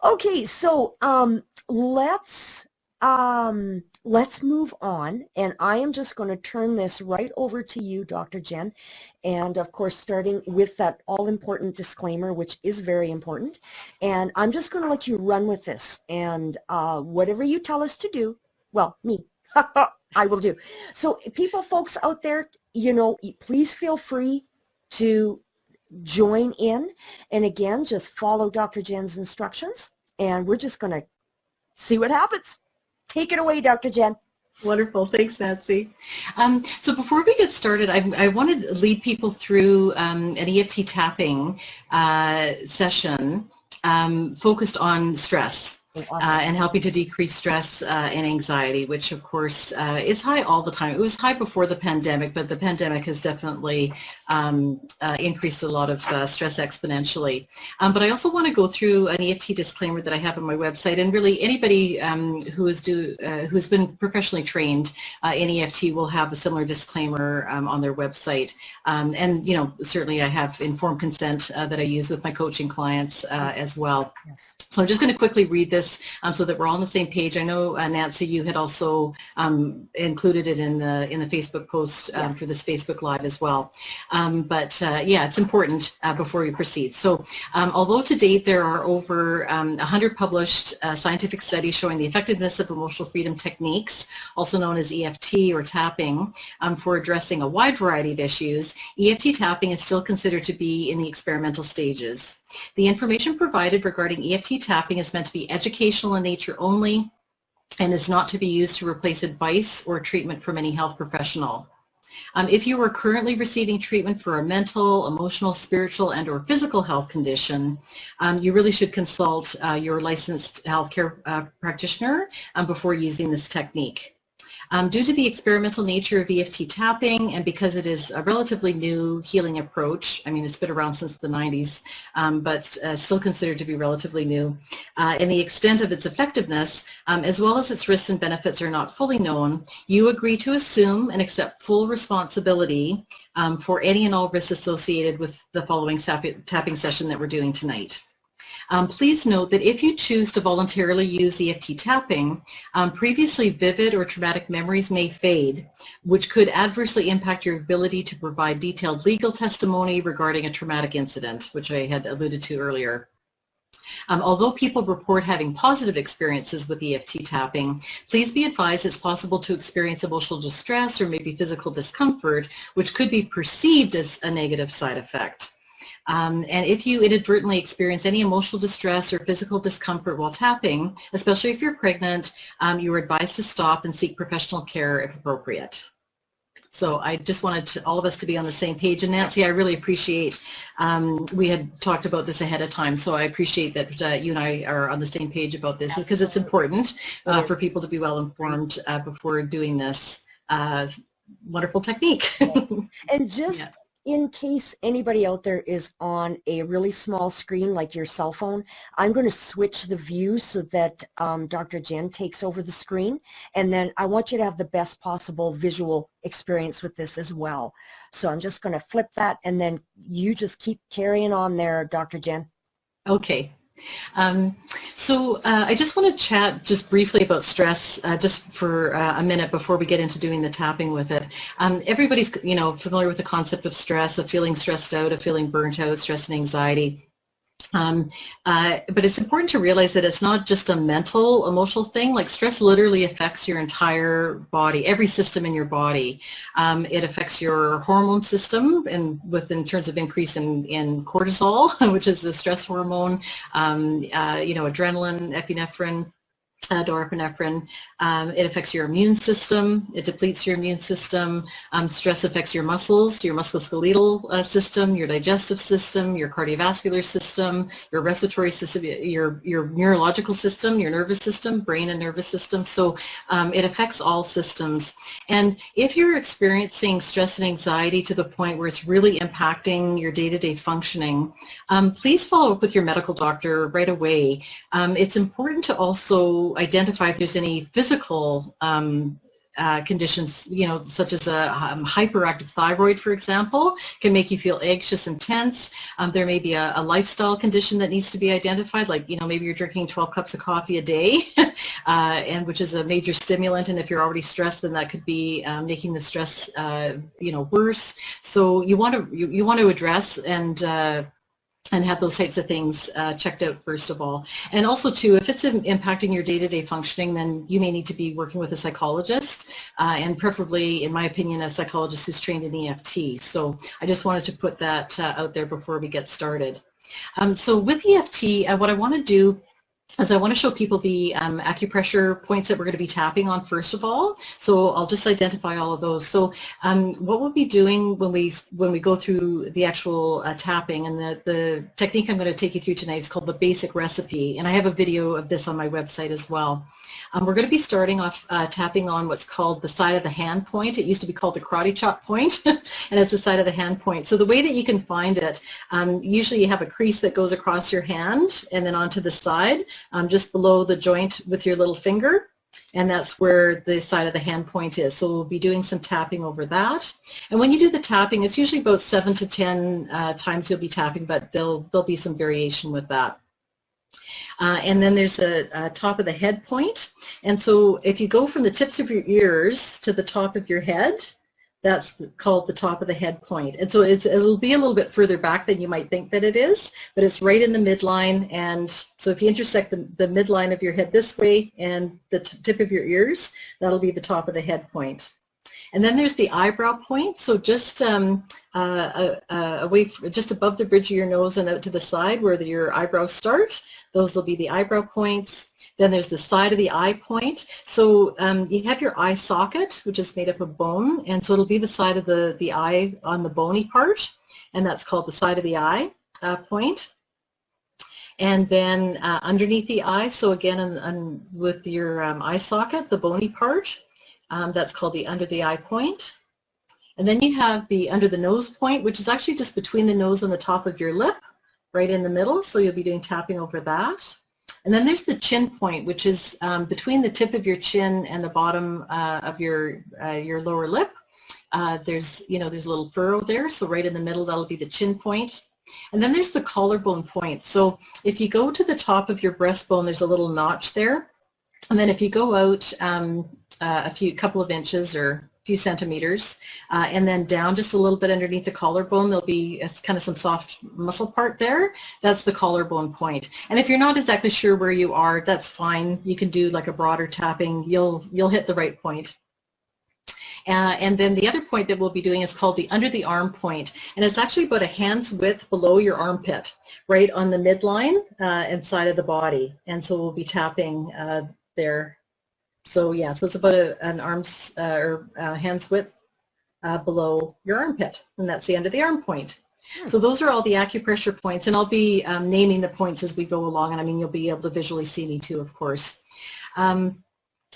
Okay, so let's move on, and I am just going to turn this right over to you, Dr. Jen, and of course starting with that all-important disclaimer, which is very important, and I'm just going to let you run with this, and whatever you tell us to do, well, me, I will do. So folks out there, please feel free to join in. And again, just follow Dr. Jen's instructions, and we're just going to see what happens. Take it away, Dr. Jen. Wonderful. Thanks, Nancy. So before we get started, I wanted to lead people through an EFT tapping session focused on stress. Awesome. And helping to decrease stress and anxiety, which of course is high all the time. It was high before the pandemic, but the pandemic has definitely increased a lot of stress exponentially. But I also want to go through an EFT disclaimer that I have on my website, and really anybody who's been professionally trained in EFT will have a similar disclaimer on their website. And certainly I have informed consent that I use with my coaching clients as well. Yes. So I'm just going to quickly read this so that we're all on the same page. I know, Nancy, you had also included it in the Facebook post yes. For this Facebook Live as well. Yeah, it's important before we proceed. So although to date there are over 100 published scientific studies showing the effectiveness of emotional freedom techniques, also known as EFT or tapping, for addressing a wide variety of issues, EFT tapping is still considered to be in the experimental stages. The information provided regarding EFT tapping is meant to be educational in nature only and is not to be used to replace advice or treatment from any health professional. If you are currently receiving treatment for a mental, emotional, spiritual, and or physical health condition, you really should consult your licensed healthcare practitioner before using this technique. Due to the experimental nature of EFT tapping and because it is a relatively new healing approach, I mean it's been around since the 90s, but still considered to be relatively new, and the extent of its effectiveness, as well as its risks and benefits are not fully known, you agree to assume and accept full responsibility for any and all risks associated with the following tapping session that we're doing tonight. Please note that if you choose to voluntarily use EFT tapping, previously vivid or traumatic memories may fade, which could adversely impact your ability to provide detailed legal testimony regarding a traumatic incident, which I had alluded to earlier. Although people report having positive experiences with EFT tapping, please be advised it's possible to experience emotional distress or maybe physical discomfort, which could be perceived as a negative side effect. And if you inadvertently experience any emotional distress or physical discomfort while tapping, especially if you're pregnant, you are advised to stop and seek professional care if appropriate. So I just wanted all of us to be on the same page. And Nancy, I really appreciate, we had talked about this ahead of time, so I appreciate that you and I are on the same page about this because it's important for people to be well informed before doing this wonderful technique. And just in case anybody out there is on a really small screen like your cell phone, I'm going to switch the view so that Dr. Jen takes over the screen, and then I want you to have the best possible visual experience with this as well. So I'm just going to flip that, and then you just keep carrying on there, Dr. Jen. Okay. I just want to chat just briefly about stress just for a minute before we get into doing the tapping with it. Everybody's familiar with the concept of stress, of feeling stressed out, of feeling burnt out, stress and anxiety. But it's important to realize that it's not just a mental, emotional thing. Like stress literally affects your entire body, every system in your body. It affects your hormone system, and in terms of increase in cortisol, which is the stress hormone, adrenaline, epinephrine, norepinephrine. It affects your immune system. It depletes your immune system. Stress affects your muscles, your musculoskeletal system, your digestive system, your cardiovascular system, your respiratory system, your neurological system, your nervous system, brain and nervous system. So it affects all systems. And if you're experiencing stress and anxiety to the point where it's really impacting your day-to-day functioning, please follow up with your medical doctor right away. It's important to also identify if there's any physical conditions, such as a hyperactive thyroid, for example, can make you feel anxious and tense. There may be a lifestyle condition that needs to be identified, like, maybe you're drinking 12 cups of coffee a day, and which is a major stimulant. And if you're already stressed, then that could be making the stress, worse. So you want to address and have those types of things checked out first of all. And also too, if it's impacting your day-to-day functioning, then you may need to be working with a psychologist, and preferably, in my opinion, a psychologist who's trained in EFT. So I just wanted to put that out there before we get started. So with EFT, what I want to do is I want to show people the acupressure points that we're going to be tapping on first of all. So I'll just identify all of those. So what we'll be doing when we go through the actual tapping, and the technique I'm going to take you through tonight is called the basic recipe, and I have a video of this on my website as well. We're going to be starting off tapping on what's called the side of the hand point. It used to be called the karate chop point, and it's the side of the hand point. So the way that you can find it, usually you have a crease that goes across your hand and then onto the side, just below the joint with your little finger, and that's where the side of the hand point is. So we'll be doing some tapping over that. And when you do the tapping, it's usually about 7 to 10 times you'll be tapping, but there'll be some variation with that. And then there's a top of the head point. And so if you go from the tips of your ears to the top of your head, that's called the top of the head point. And so it'll be a little bit further back than you might think that it is, but it's right in the midline. And so if you intersect the midline of your head this way and the tip of your ears, that'll be the top of the head point. And then there's the eyebrow point. So just away, just above the bridge of your nose and out to the side where your eyebrows start, those will be the eyebrow points. Then there's the side of the eye point. So you have your eye socket, which is made up of bone, and so it'll be the side of the eye on the bony part, and that's called the side of the eye point. And then underneath the eye, so again with your eye socket, the bony part, that's called the under the eye point. And then you have the under the nose point, which is actually just between the nose and the top of your lip, right in the middle, so you'll be doing tapping over that. And then there's the chin point, which is between the tip of your chin and the bottom of your lower lip. There's a little furrow there, so right in the middle, that'll be the chin point. And then there's the collarbone point. So if you go to the top of your breastbone, there's a little notch there. And then if you go out a couple of inches or a few centimeters, and then down just a little bit underneath the collarbone, there'll be kind of some soft muscle part there. That's the collarbone point. And if you're not exactly sure where you are, that's fine. You can do like a broader tapping. You'll hit the right point. And then the other point that we'll be doing is called the under the arm point, and it's actually about a hand's width below your armpit, right on the midline and side of the body. And so we'll be tapping there. So yeah, so it's about an arm's or hand's width below your armpit, and that's the under the arm point. So those are all the acupressure points, and I'll be naming the points as we go along, and I mean you'll be able to visually see me too, of course.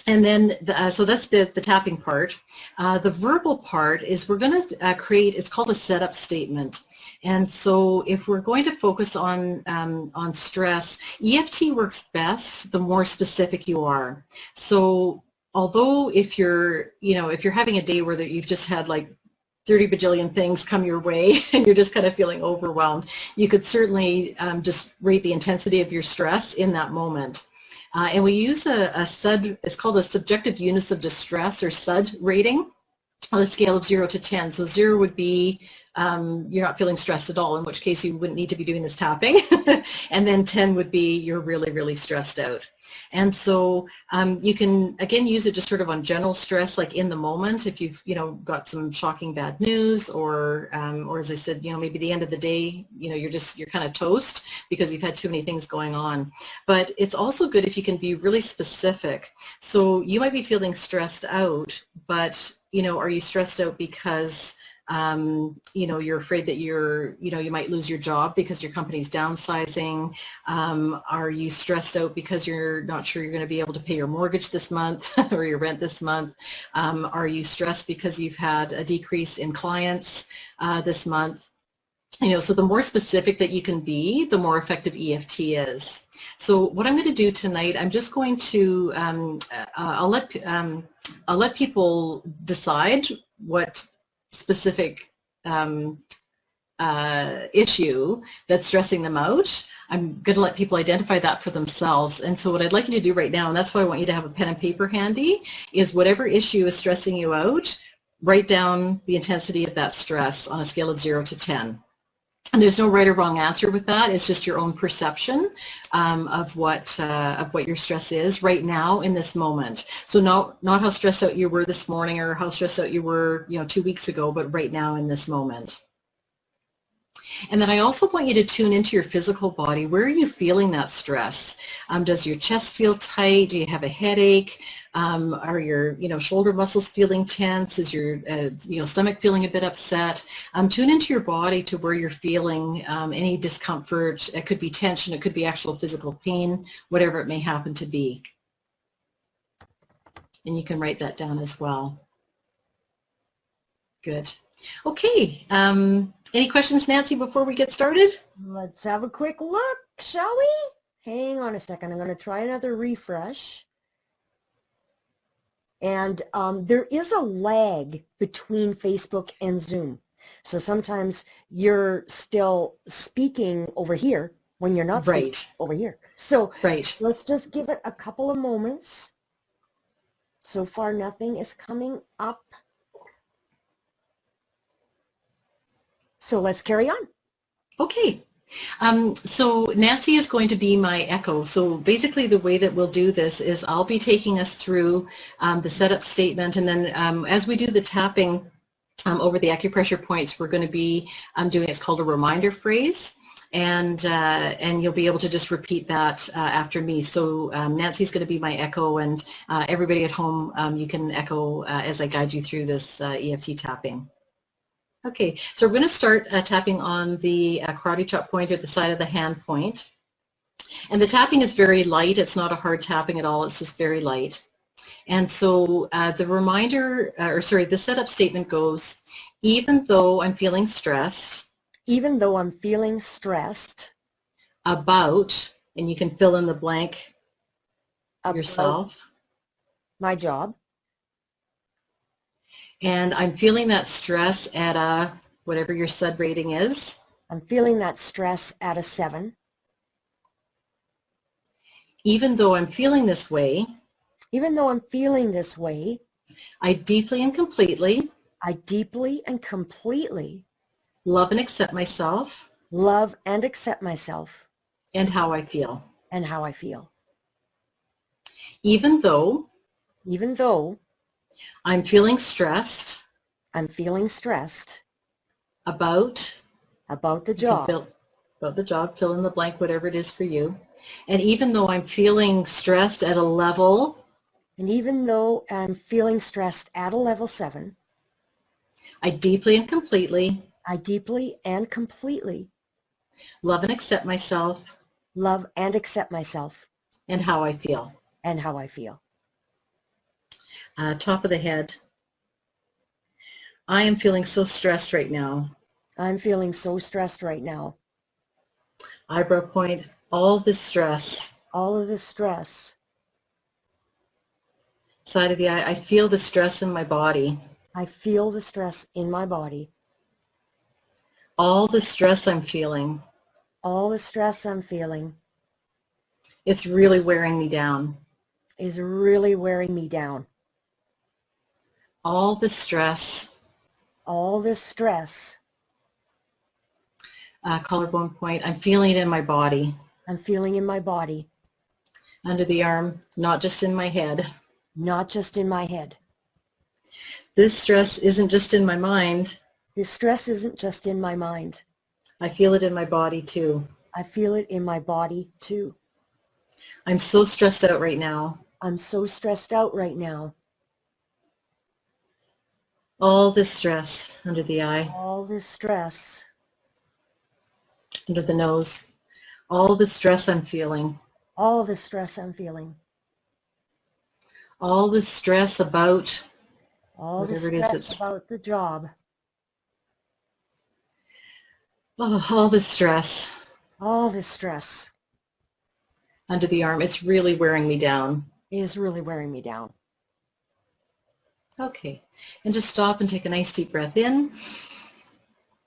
And then, so that's the tapping part. The verbal part is we're going to create, it's called a setup statement. And so if we're going to focus on stress, EFT works best the more specific you are. So although if you're having a day where you've just had like 30 bajillion things come your way and you're just kind of feeling overwhelmed, you could certainly just rate the intensity of your stress in that moment. And we use a SUD, it's called a subjective units of distress, or SUD rating, on a scale of 0 to 10. So 0 would be you're not feeling stressed at all, in which case you wouldn't need to be doing this tapping. And then 10 would be you're really, really stressed out. And so you can, again, use it just sort of on general stress, like in the moment, if you've, got some shocking bad news, or as I said, maybe the end of the day, you're kind of toast because you've had too many things going on. But it's also good if you can be really specific. So you might be feeling stressed out, but, are you stressed out because you're afraid that you might lose your job because your company's downsizing? Are you stressed out because you're not sure you're going to be able to pay your mortgage this month or your rent this month? Are you stressed because you've had a decrease in clients this month? So the more specific that you can be, the more effective EFT is. So what I'm going to do tonight, I'm just going to, I'll let people decide what specific issue that's stressing them out. I'm going to let people identify that for themselves. And so what I'd like you to do right now, and that's why I want you to have a pen and paper handy, is whatever issue is stressing you out, write down the intensity of that stress on a scale of 0 to 10. And there's no right or wrong answer with that. It's just your own perception of what your stress is right now in this moment. So not how stressed out you were this morning or how stressed out you were 2 weeks ago, but right now in this moment. And then I also want you to tune into your physical body. Where are you feeling that stress? Does your chest feel tight? Do you have a headache? Are your shoulder muscles feeling tense? Is your stomach feeling a bit upset? Tune into your body to where you're feeling any discomfort. It could be tension. It could be actual physical pain, whatever it may happen to be. And you can write that down as well. Good. Okay. Any questions, Nancy, before we get started? Let's have a quick look, shall we? Hang on a second. I'm going to try another refresh. And there is a lag between Facebook and Zoom. So sometimes you're still speaking over here when you're not speaking over here. So let's just give it a couple of moments. So far, nothing is coming up. So let's carry on. Okay. So Nancy is going to be my echo. So basically the way that we'll do this is I'll be taking us through the setup statement, and then as we do the tapping over the acupressure points, we're going to be doing, it's called a reminder phrase, and you'll be able to just repeat that after me. So Nancy's going to be my echo, and everybody at home, you can echo as I guide you through this EFT tapping. Okay, so we're going to start tapping on the karate chop point at the side of the hand point. And the tapping is very light. It's not a hard tapping at all. It's just very light. And so the reminder, the setup statement goes, even though I'm feeling stressed. Even though I'm feeling stressed. About, and you can fill in the blank yourself. My job. And I'm feeling that stress at a, whatever your SUD rating is. I'm feeling that stress at a 7. Even though I'm feeling this way. Even though I'm feeling this way. I deeply and completely. I deeply and completely. Love and accept myself. Love and accept myself. And how I feel. And how I feel. Even though. Even though. I'm feeling stressed. I'm feeling stressed. About the job. About the job, fill in the blank, whatever it is for you. And even though I'm feeling stressed at a level. And even though I'm feeling stressed at a level 7. I deeply and completely. I deeply and completely. Love and accept myself. Love and accept myself. And how I feel. And how I feel. Top of the head. I am feeling so stressed right now. I'm feeling so stressed right now. Eyebrow point, all this stress. All of this stress. Side of the eye, I feel the stress in my body. I feel the stress in my body. All the stress I'm feeling. All the stress I'm feeling. It's really wearing me down. Is really wearing me down. All the stress. All this stress. Collarbone point, I'm feeling it in my body. I'm feeling in my body. Under the arm, not just in my head. Not just in my head. This stress isn't just in my mind. This stress isn't just in my mind. I feel it in my body too. I feel it in my body too. I'm so stressed out right now. I'm so stressed out right now. All this stress under the eye. All this stress. Under the nose. All the stress I'm feeling. All the stress I'm feeling. All the stress about all the stress about the job. Oh, all the stress All this stress under the arm, it's really wearing me down. is really wearing me down. Okay, and just stop and take a nice deep breath in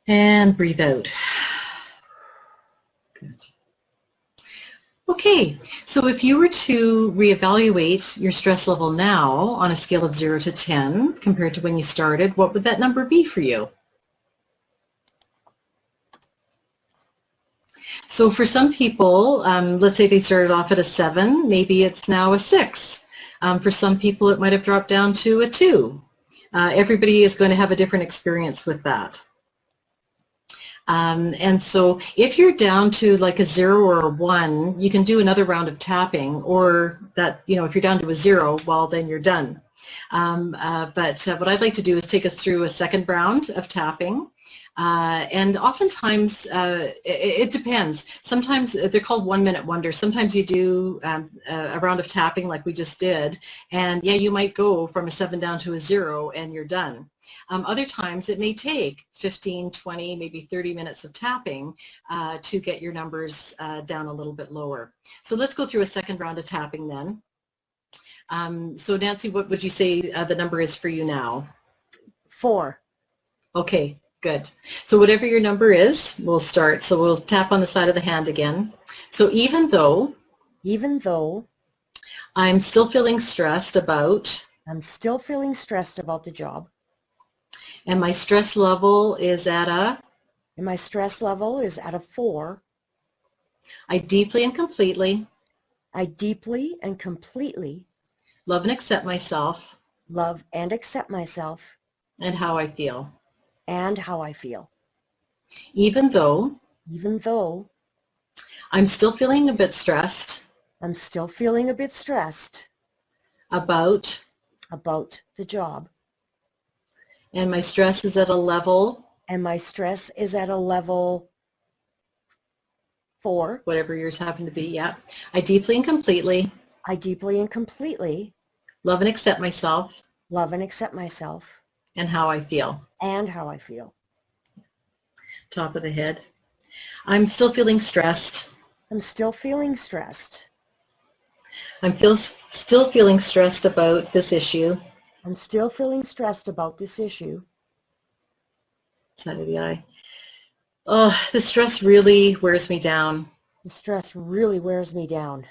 and breathe out. Good. Okay, so if you were to reevaluate your stress level now on a scale of 0 to 10 compared to when you started, what would that number be for you? So for some people, let's say they started off at a 7, maybe it's now a 6. For some people, it might have dropped down to a 2. Everybody is going to have a different experience with that. And so if you're down to like a 0 or a 1, you can do another round of tapping, or that, you know, if you're down to a 0, well, then you're done. But what I'd like to do is take us through a second round of tapping. And oftentimes, it depends. Sometimes they're called 1-minute wonders. Sometimes you do a round of tapping like we just did, and yeah, you might go from a 7 down to a 0 and you're done. Other times it may take 15, 20, maybe 30 minutes of tapping to get your numbers down a little bit lower. So let's go through a second round of tapping then. So Nancy, what would you say the number is for you now? 4. Okay, good. So whatever your number is, we'll start. So we'll tap on the side of the hand again. So even though I'm still feeling stressed about the job, and my stress level is at a and my stress level is at a 4, I deeply and completely I deeply and completely love and accept myself love and accept myself and how I feel. and how I feel. Even though I'm still feeling a bit stressed about the job, and my stress is at a level, and my stress is at a level 4, whatever yours happen to be, yeah. I deeply and completely I deeply and completely love and accept myself love and accept myself and how I feel. and how I feel. Top of the head. I'm still feeling stressed. I'm still feeling stressed. I'm still feeling stressed about this issue. I'm still feeling stressed about this issue. Side of the eye. Oh, the stress really wears me down. The stress really wears me down.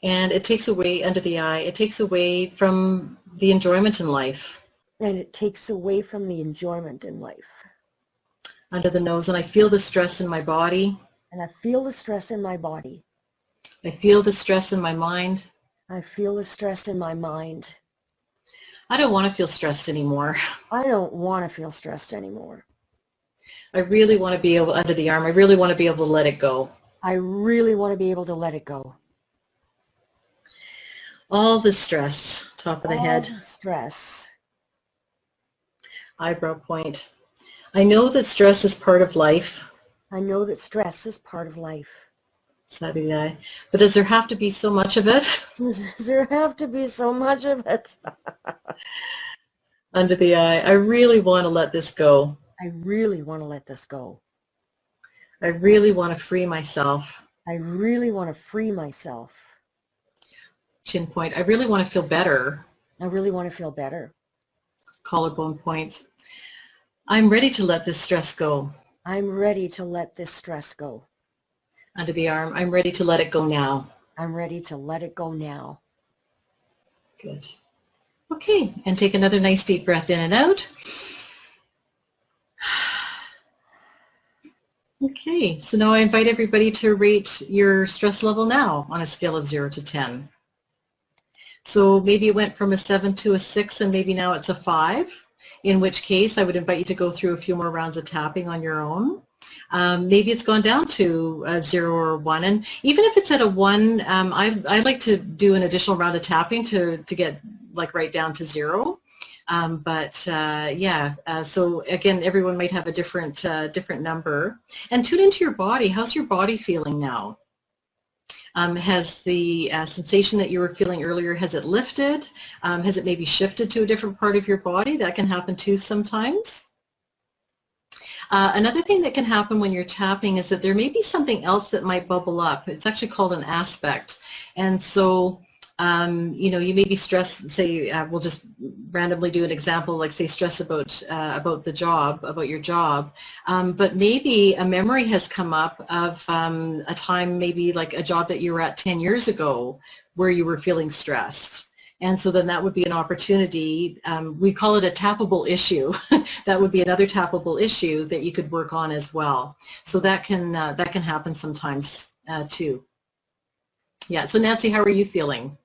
And it takes away, under the eye, it takes away from the enjoyment in life. And it takes away from the enjoyment in life. Under the nose, and I feel the stress in my body. And I feel the stress in my body. I feel the stress in my mind. I feel the stress in my mind. I don't want to feel stressed anymore. I don't want to feel stressed anymore. I really want to be able, under the arm, I really want to be able to let it go. I really want to be able to let it go. All the stress, top of the head. All the stress. Eyebrow point. I know that stress is part of life. I know that stress is part of life. Side of the eye. But does there have to be so much of it? Does there have to be so much of it? Under the eye. I really want to let this go. I really want to let this go. I really want to free myself. I really want to free myself. Chin point. I really want to feel better. I really want to feel better. Collarbone points. I'm ready to let this stress go. I'm ready to let this stress go. Under the arm. I'm ready to let it go now. I'm ready to let it go now. Good. Okay, and take another nice deep breath in and out. Okay, so now I invite everybody to rate your stress level now on a scale of 0 to 10. So maybe it went from a 7 to a 6 and maybe now it's a 5, in which case I would invite you to go through a few more rounds of tapping on your own. Maybe it's gone down to a 0 or a 1, and even if it's at a 1, I like to do an additional round of tapping to get like right down to 0. So again, everyone might have a different number. And tune into your body. How's your body feeling now? Has the sensation that you were feeling earlier, has it lifted? Has it maybe shifted to a different part of your body? That can happen too sometimes. Another thing that can happen when you're tapping is that there may be something else that might bubble up. It's actually called an aspect. And so, you know, you may be stressed, say, we'll just randomly do an example, like say stress about the job, about your job, but maybe a memory has come up of a time, maybe like a job that you were at 10 years ago where you were feeling stressed. And so then that would be an opportunity. We call it a tappable issue. That would be another tappable issue that you could work on as well. So that can happen sometimes too. Yeah. So Nancy, how are you feeling?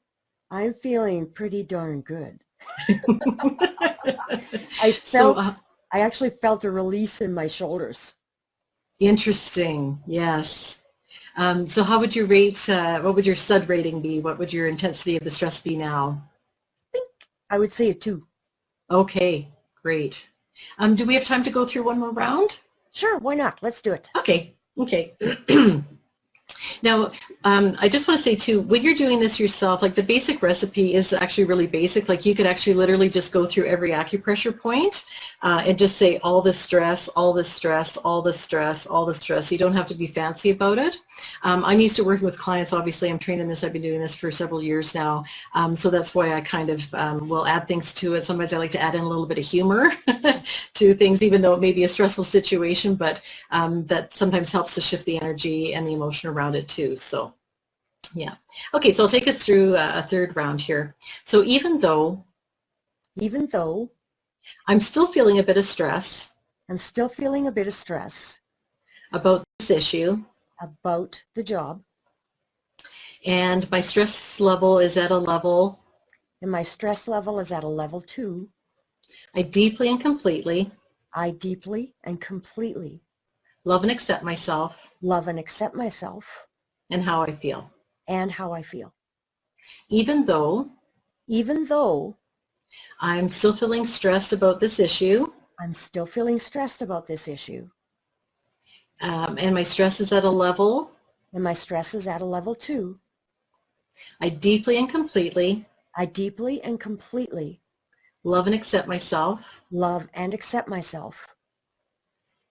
I'm feeling pretty darn good. I actually felt a release in my shoulders. Interesting. Yes. So how would you rate, what would your SUD rating be? What would your intensity of the stress be now? I would say a 2. Okay, great. Do we have time to go through one more round? Sure, why not? Let's do it. Okay, okay. Now, I just want to say too, when you're doing this yourself, like the basic recipe is actually really basic. Like you could actually literally just go through every acupressure point and just say all this stress, all this stress, all this stress, all the stress. You don't have to be fancy about it. I'm used to working with clients. Obviously, I'm trained in this. I've been doing this for several years now. So that's why I kind of will add things to it. Sometimes I like to add in a little bit of humor to things, even though it may be a stressful situation, but that sometimes helps to shift the energy and the emotion around it too. So yeah. Okay, so I'll take us through a third round here. So even though I'm still feeling a bit of stress about this issue, about the job, and my stress level is at a level, and my stress level is at a level 2, I deeply and completely love and accept myself and how I feel. Even though I'm still feeling stressed about this issue, and my stress is at a level, and my stress is at a level 2, I deeply and completely love and accept myself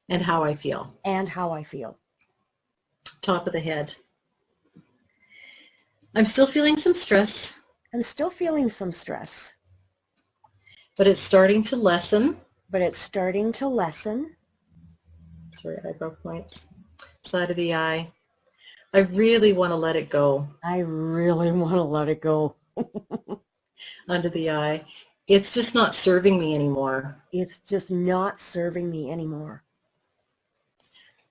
and how I feel. Top of the head. I'm still feeling some stress, but it's starting to lessen. Sorry, eyebrow points. Side of the eye. I really want to let it go. Under the eye. It's just not serving me anymore.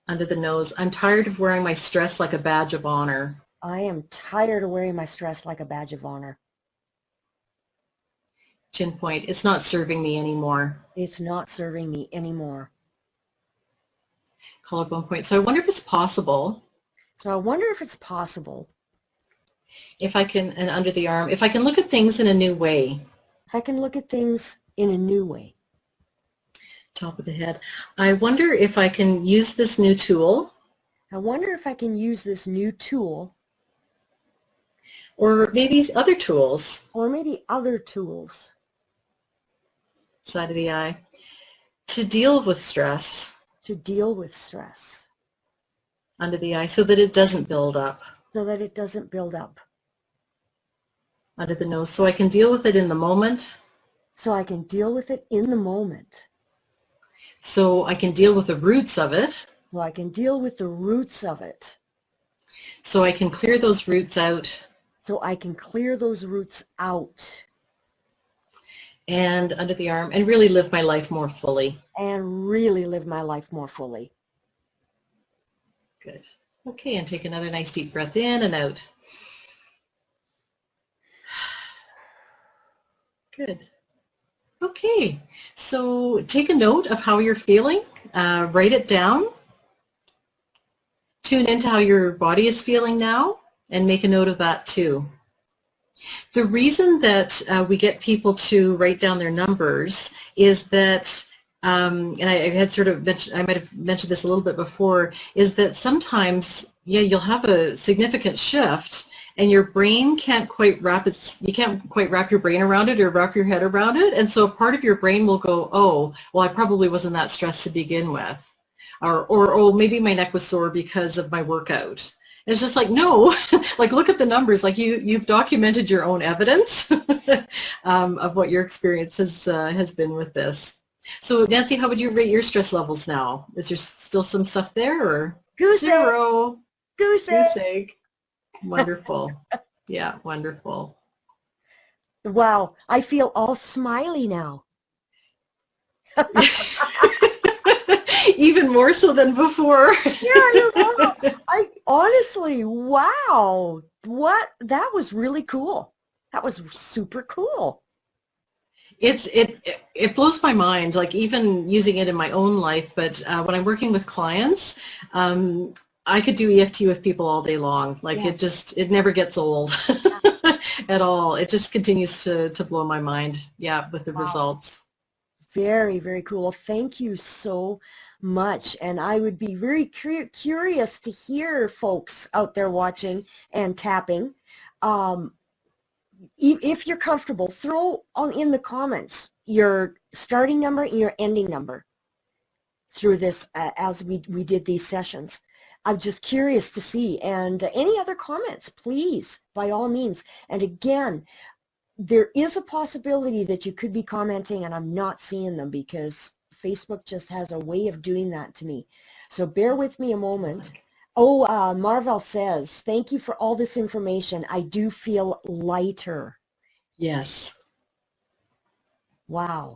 Under the nose. I'm tired of wearing my stress like a badge of honor. I am tired of wearing my stress like a badge of honor. Chin point. It's not serving me anymore. Collarbone point. So I wonder if it's possible. If I can, and under the arm, if I can look at things in a new way. Top of the head. I wonder if I can use this new tool. Or maybe other tools. Side of the eye. To deal with stress. Under the eye so that it doesn't build up. Under the nose. So I can deal with it in the moment. So I can deal with the roots of it. So I can clear those roots out. And under the arm, and really live my life more fully. Good. Okay, and take another nice deep breath in and out. Good. Okay, so take a note of how you're feeling. Write it down. Tune into how your body is feeling now and make a note of that too. The reason that we get people to write down their numbers is that, and I had sort of mentioned, I might have mentioned this a little bit before, is that sometimes, yeah, you'll have a significant shift and your brain can't quite wrap you can't quite wrap your brain around it or wrap your head around it. And so part of your brain will go, oh, well, I probably wasn't that stressed to begin with. or maybe my neck was sore because of my workout. And it's just like, no, like look at the numbers. Like you've documented your own evidence of what your experience has been with this. So Nancy, how would you rate your stress levels now? Is there still some stuff there, or Goose egg. 0? Goose egg. Goose egg. Wonderful. Yeah, wonderful. Wow, I feel all smiley now. Even more so than before. Yeah, I honestly, wow, that was really cool. That was super cool. It blows my mind, like even using it in my own life, but when I'm working with clients, I could do EFT with people all day long. Like it never gets old at all. It just continues to blow my mind, with the results. Very, very cool. Thank you so much. And I would be very curious to hear folks out there watching and tapping. If you're comfortable, throw in the comments your starting number and your ending number through this as we did these sessions. I'm just curious to see. And any other comments, please, by all means. And again, there is a possibility that you could be commenting and I'm not seeing them because Facebook just has a way of doing that to me. So bear with me a moment. Oh, Marvel says, thank you for all this information. I do feel lighter. Yes. Wow.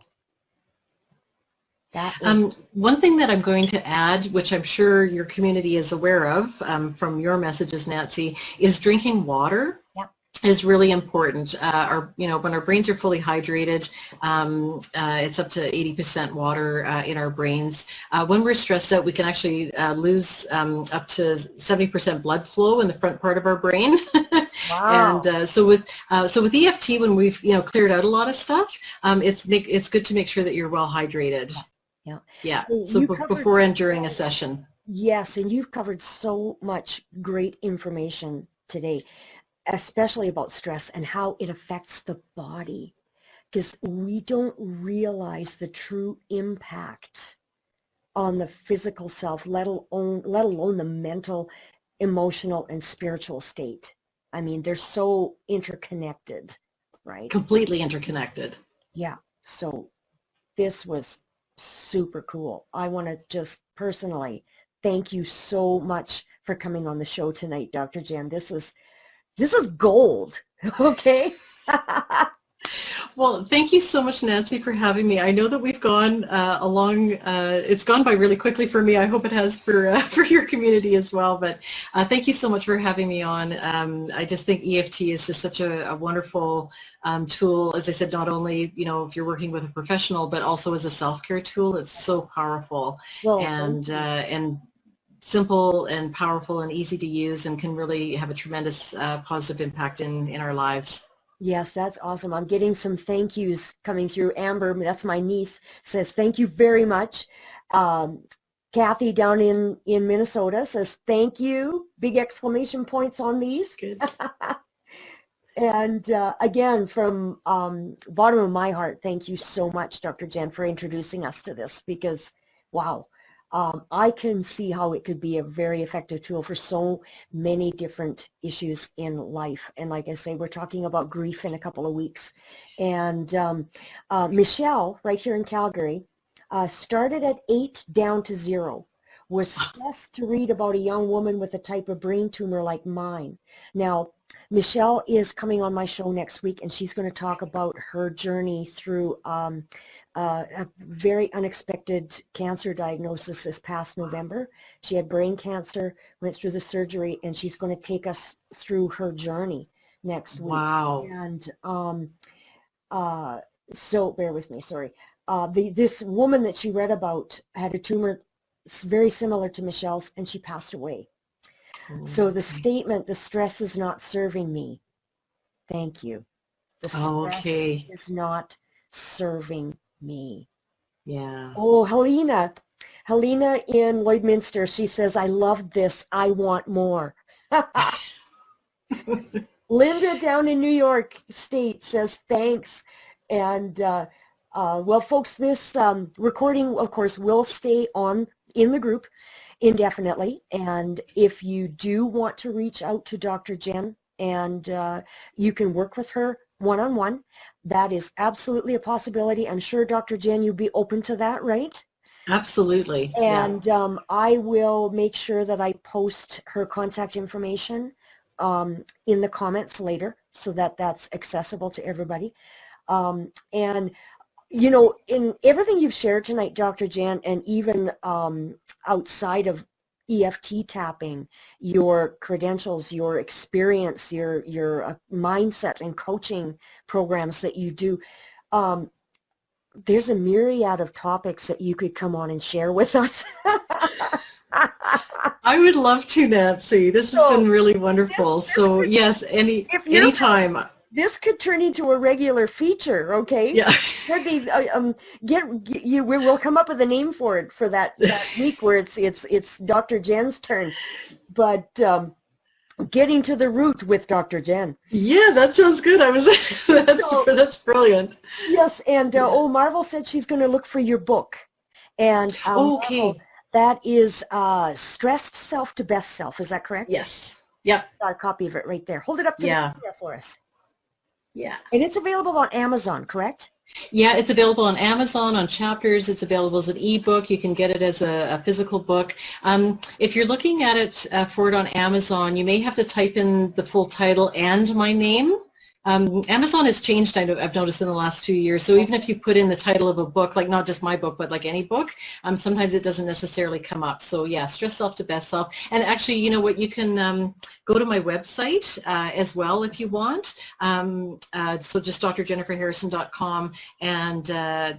One thing that I'm going to add, which I'm sure your community is aware of from your messages, Nancy, is drinking water. Yep. Is really important. When our brains are fully hydrated, it's up to 80% water in our brains. When we're stressed out, we can actually lose up to 70% blood flow in the front part of our brain. Wow. And so with EFT, when we've cleared out a lot of stuff, it's good to make sure that you're well hydrated. Yeah. So before and during a session. Yes, and you've covered so much great information today, especially about stress and how it affects the body, because we don't realize the true impact on the physical self, let alone the mental, emotional, and spiritual state. I mean, they're so interconnected, right? Completely interconnected. Yeah. So this was super cool. I want to just personally thank you so much for coming on the show tonight, Dr. Jen. This is gold. Okay. Well, thank you so much, Nancy, for having me. I know that we've gone along. It's gone by really quickly for me. I hope it has for your community as well. But thank you so much for having me on. I just think EFT is just such a wonderful tool. As I said, not only if you're working with a professional, but also as a self-care tool. It's so powerful and simple and powerful and easy to use, and can really have a tremendous positive impact in our lives. Yes, that's awesome. I'm getting some thank yous coming through. Amber, that's my niece, says thank you very much. Kathy down in Minnesota says thank you. Big exclamation points on these. Good. And again, from bottom of my heart, thank you so much, Dr. Jen, for introducing us to this, because wow. I can see how it could be a very effective tool for so many different issues in life. And like I say, we're talking about grief in a couple of weeks. And Michelle, right here in Calgary, started at 8 down to 0, was stressed to read about a young woman with a type of brain tumor like mine. Now, Michelle is coming on my show next week, and she's going to talk about her journey through a very unexpected cancer diagnosis this past November. She had brain cancer, went through the surgery, and she's going to take us through her journey next week. Wow. And so bear with me, sorry. This woman that she read about had a tumor very similar to Michelle's, and she passed away. So the statement, the stress is not serving me. Thank you. The stress is not serving me. Yeah. Oh, Helena in Lloydminster, she says, I loved this. I want more. Linda down in New York State says, thanks. And well, folks, this recording, of course, will stay on in the group indefinitely. And if you do want to reach out to Dr. Jen and you can work with her one-on-one, that is absolutely a possibility. I'm sure, Dr. Jen, you'd be open to that, right? Absolutely. And I will make sure that I post her contact information in the comments later so that that's accessible to everybody. And you know, in everything you've shared tonight, Dr. Jan, and even outside of EFT tapping, your credentials, your experience, your mindset and coaching programs that you do, there's a myriad of topics that you could come on and share with us. I would love to, Nancy. This has been really wonderful. So yes, anytime. This could turn into a regular feature, okay? Yeah. Could be, we'll come up with a name for it for that week where it's Dr. Jen's turn. But getting to the root with Dr. Jen. Yeah, that sounds good. That's brilliant. Yes, and Marvel said she's going to look for your book. And okay. Marvel, that is Stressed Self to Best Self. Is that correct? Yes. Yeah. Got a copy of it right there. Hold it up to the camera for us. Yeah. And it's available on Amazon, correct? Yeah, it's available on Amazon, on Chapters. It's available as an ebook. You can get it as a physical book. If you're looking at it for it on Amazon, you may have to type in the full title and my name. Amazon has changed, I've noticed, in the last few years. So even if you put in the title of a book, like not just my book, but like any book, sometimes it doesn't necessarily come up. So yeah, Stress Self to Best Self. And actually, you know what, you can go to my website as well if you want. So just drjenniferharrison.com, and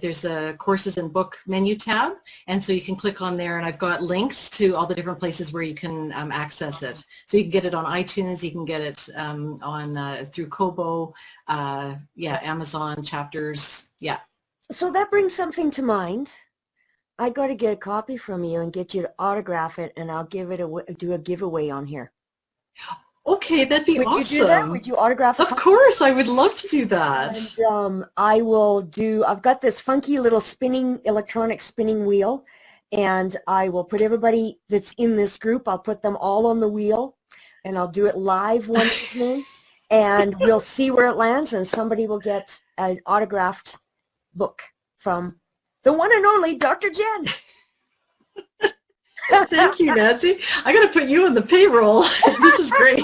there's a courses and book menu tab. And so you can click on there, and I've got links to all the different places where you can access it. So you can get it on iTunes, you can get it through Kobo, Amazon, Chapters, yeah. So that brings something to mind. I got to get a copy from you and get you to autograph it, and I'll do a giveaway on here. Okay, that'd be awesome. Would you do that? Would you autograph it? Of course, I would love to do that. And I've got this funky little electronic spinning wheel, and I will put everybody that's in this group, I'll put them all on the wheel, and I'll do it live one evening. And we'll see where it lands, and somebody will get an autographed book from the one and only Dr. Jen. Thank you, Nancy. I got to put you on the payroll. This is great.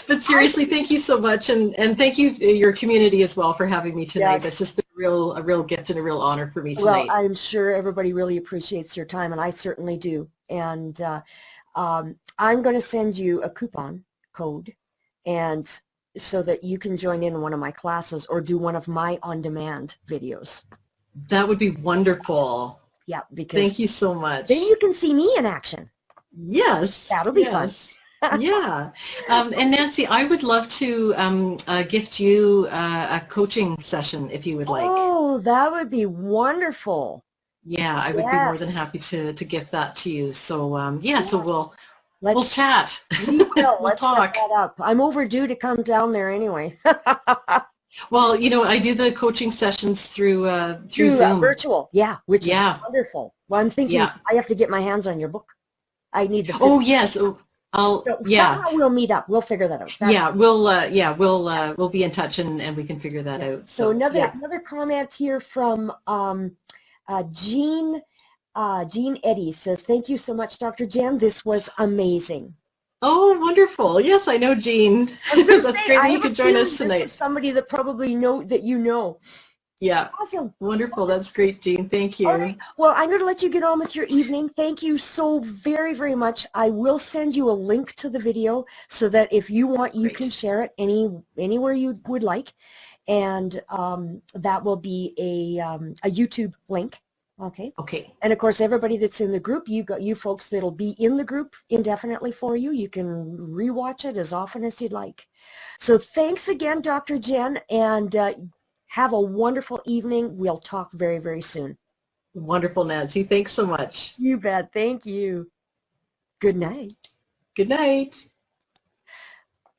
But seriously, thank you so much, and thank you, your community as well, for having me tonight. Yes. That's just been a real gift and a real honor for me tonight. Well, I'm sure everybody really appreciates your time, and I certainly do. And I'm going to send you a coupon code, and so that you can join in one of my classes or do one of my on-demand videos. That would be wonderful. Yeah, because thank you so much. Then you can see me in action. Yes, that'll be fun. Yeah. And Nancy, I would love to gift you a coaching session if you would like. Oh, that would be wonderful. Yeah, I would be more than happy to gift that to you. So so we'll chat. We will. Let's talk. Set that up. I'm overdue to come down there anyway. Well, you know, I do the coaching sessions through Zoom. Virtual, which is wonderful. Well, I'm thinking I have to get my hands on your book. I need the. Oh yes, Somehow we'll meet up. We'll figure that out. We'll be in touch and we can figure that out. So another comment here from Jean Eddy says, "Thank you so much, Dr. Jen. This was amazing." Oh, wonderful. Yes, I know Jean. That's great that you could join us tonight. This is somebody that probably you know. Yeah. Awesome. Wonderful. That's great, Jean. Thank you. All right. Well, I'm going to let you get on with your evening. Thank you so very, very much. I will send you a link to the video so that if you want, you can share it anywhere you would like. And that will be a YouTube link. Okay. Okay. And of course, everybody that's in the group, you folks that'll be in the group indefinitely for you. You can rewatch it as often as you'd like. So thanks again, Dr. Jen, and have a wonderful evening. We'll talk very, very soon. Wonderful, Nancy. Thanks so much. You bet. Thank you. Good night. Good night.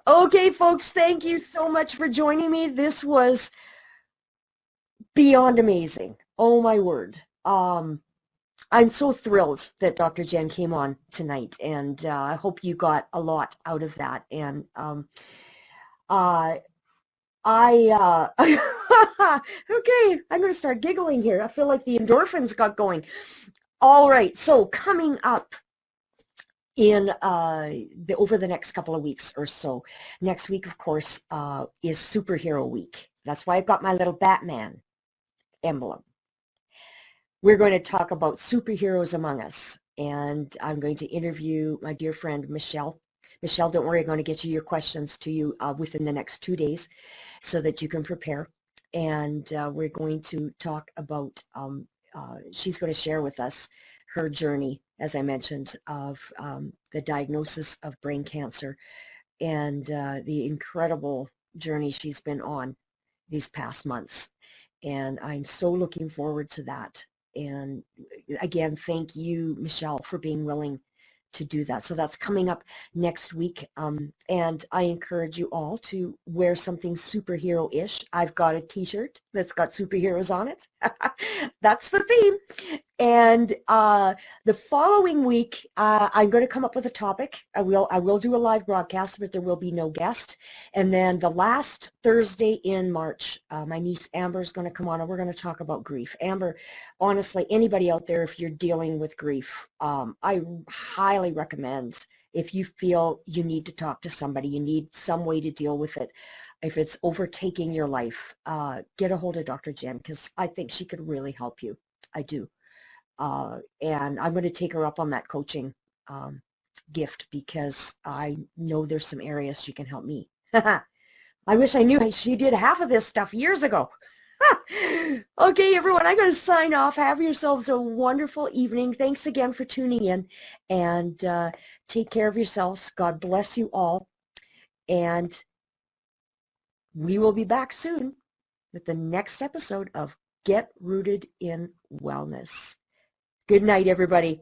Okay, folks, thank you so much for joining me. This was beyond amazing. Oh, my word. I'm so thrilled that Dr. Jen came on tonight, and I hope you got a lot out of that. And uh, okay, I'm going to start giggling here. I feel like the endorphins got going. All right, so coming up in over the next couple of weeks or so. Next week, of course, is Superhero Week. That's why I've got my little Batman emblem. We're going to talk about superheroes among us, and I'm going to interview my dear friend Michelle. Michelle, don't worry, I'm going to get you your questions to you within the next 2 days so that you can prepare. And we're going to talk about, she's going to share with us her journey, as I mentioned, of the diagnosis of brain cancer and the incredible journey she's been on these past months. And I'm so looking forward to that. And again, thank you, Michelle, for being willing to do that. So that's coming up next week. And I encourage you all to wear something superhero-ish. I've got a t-shirt that's got superheroes on it. That's the theme. And the following week, I'm going to come up with a topic. I will do a live broadcast, but there will be no guest. And then the last Thursday in March, my niece Amber is going to come on, and we're going to talk about grief. Amber, honestly, anybody out there, if you're dealing with grief, I highly recommend, if you feel you need to talk to somebody, you need some way to deal with it, if it's overtaking your life, get a hold of Dr. Jen, because I think she could really help you. I do. And I'm going to take her up on that coaching gift, because I know there's some areas she can help me. I wish I knew she did half of this stuff years ago. Okay, everyone, I'm going to sign off. Have yourselves a wonderful evening. Thanks again for tuning in, and take care of yourselves. God bless you all. And we will be back soon with the next episode of Get Rooted in Wellness. Good night, everybody.